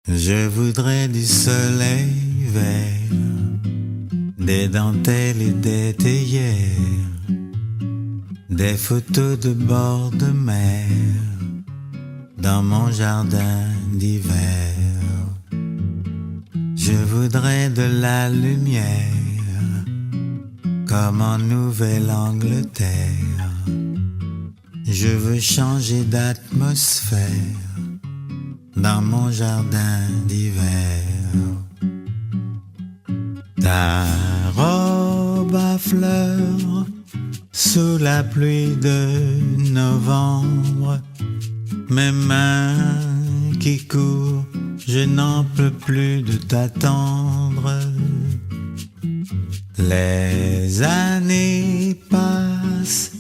Je voudrais du soleil vert, des dentelles et des théières, des photos de bord de mer dans mon jardin d'hiver. Je voudrais de la lumière comme en Nouvelle-Angleterre. Je veux changer d'atmosphère dans mon jardin d'hiver. Ta robe à fleurs sous la pluie de novembre, mes mains qui courent, je n'en peux plus de t'attendre. Les années passent,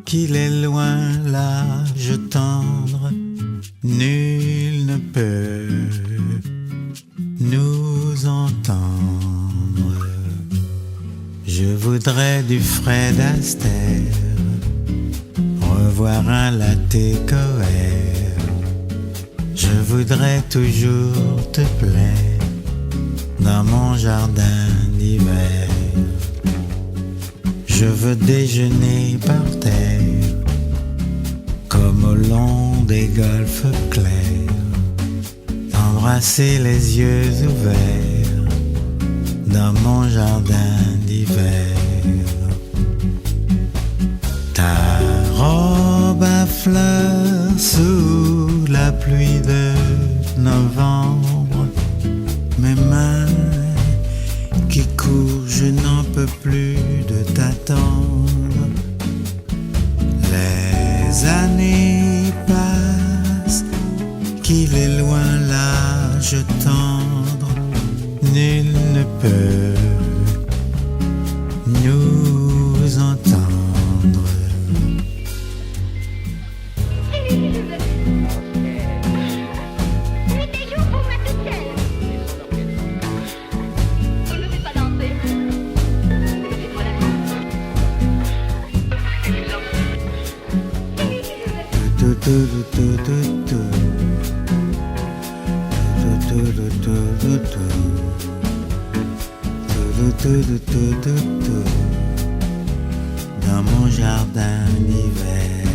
qu'il est loin l'âge tendre, nul ne peut nous entendre. Je voudrais du Fred Astaire, revoir un latte coère. Je voudrais toujours te plaire dans mon jardin d'hiver. Je veux déjeuner par terre comme au long des golfes clairs, embrasser les yeux ouverts dans mon jardin d'hiver. Ta robe à fleurs sous la pluie de novembre, mes mains qui courent, je n'en peux plus de t'attendre. Les années passent, qu'il est loin l'âge tendre, nul ne peut nous entendre. Dans mon jardin d'hiver.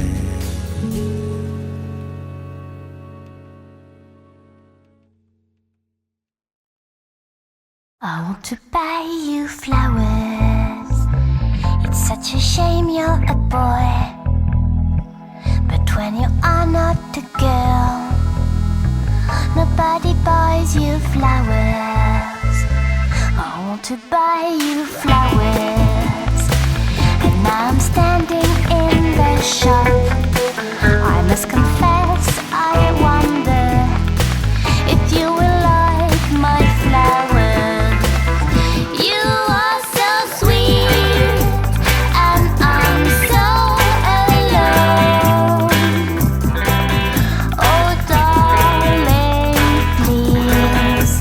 I want to buy you flowers. It's such a shame you're a boy, but when you are not a girl, nobody buys you flowers. I want to buy you flowers, and now I'm standing in the shop. I must confess, I wonder if you will like my flowers. You are so sweet, and I'm so alone. Oh darling, please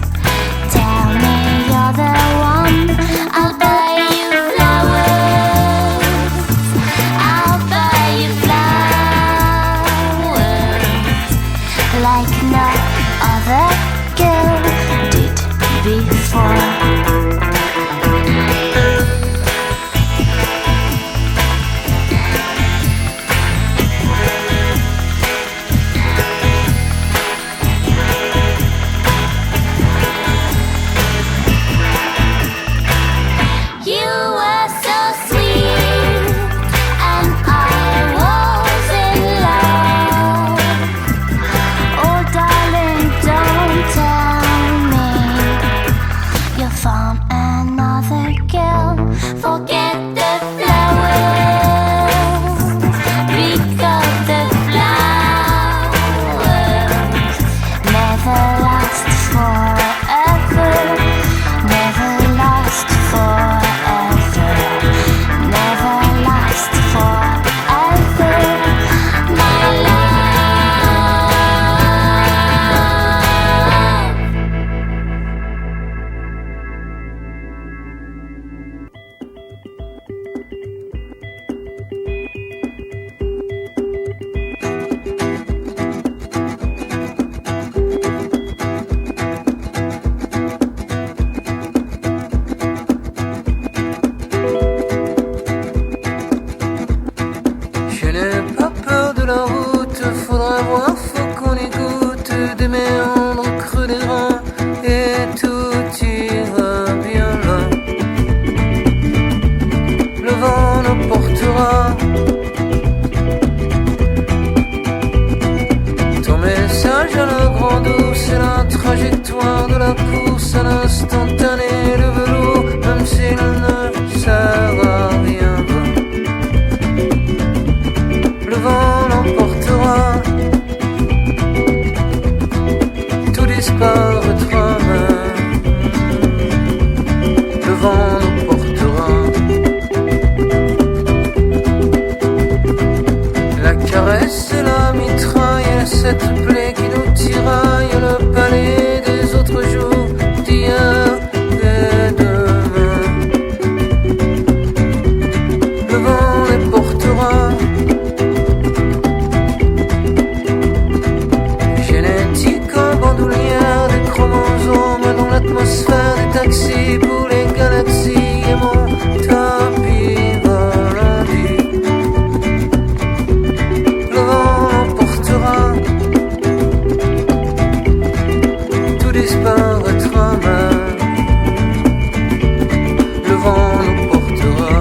vent nous portera. La caresse et la mitraille, cette plaie qui nous tiraille, le palais des autres jours, d'hier et demain. Le vent les portera. Génétique en bandoulière, des chromosomes dans l'atmosphère, des taxis pour les galaxies et mon tapis volant. Le vent l'emportera, tout disparaîtra même. Le vent nous portera.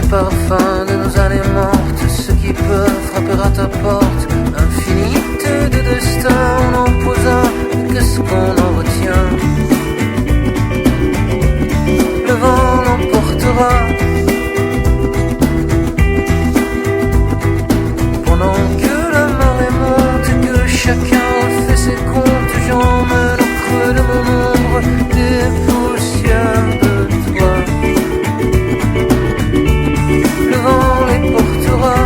Parfum de nos années mortes, ceux qui peuvent frapper à ta porte. Infinité de destins on en posa, qu'est-ce qu'on en retient? Le vent l'emportera. Pendant que la marée monte et que chacun fait ses comptes, j'emmène au creux de mon ombre des poussières de toi. Le vent les portera.